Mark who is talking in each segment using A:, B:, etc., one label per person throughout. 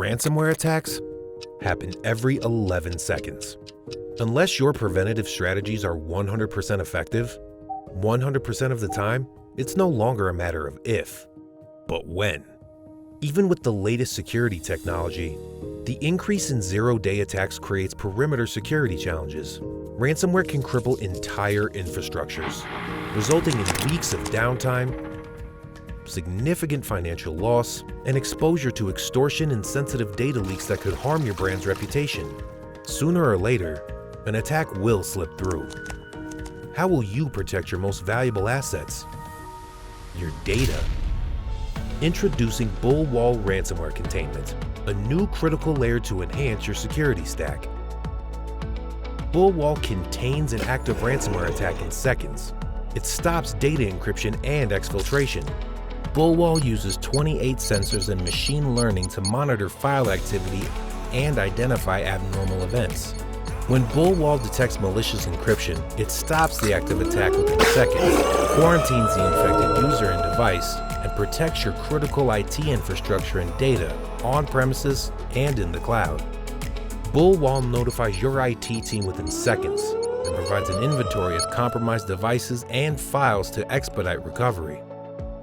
A: Ransomware attacks happen every 11 seconds. Unless your preventative strategies are 100% effective, 100% of the time, it's no longer a matter of if, but when. Even with the latest security technology, the increase in zero-day attacks creates perimeter security challenges. Ransomware can cripple entire infrastructures, resulting in weeks of downtime, significant financial loss, and exposure to extortion and sensitive data leaks that could harm your brand's reputation. Sooner or later, an attack will slip through. How will you protect your most valuable assets? Your data. Introducing Bullwall Ransomware Containment, a new critical layer to enhance your security stack. Bullwall contains an active ransomware attack in seconds. It stops data encryption and exfiltration. Bullwall uses 28 sensors and machine learning to monitor file activity and identify abnormal events. When Bullwall detects malicious encryption, it stops the active attack within seconds, quarantines the infected user and device, and protects your critical IT infrastructure and data on-premises and in the cloud. Bullwall notifies your IT team within seconds and provides an inventory of compromised devices and files to expedite recovery.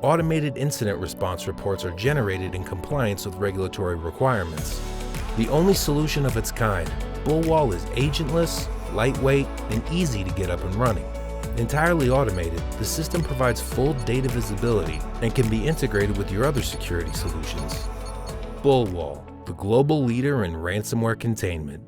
A: Automated incident response reports are generated in compliance with regulatory requirements. The only solution of its kind, Bullwall is agentless, lightweight, and easy to get up and running. Entirely automated, the system provides full data visibility and can be integrated with your other security solutions. Bullwall, the global leader in ransomware containment.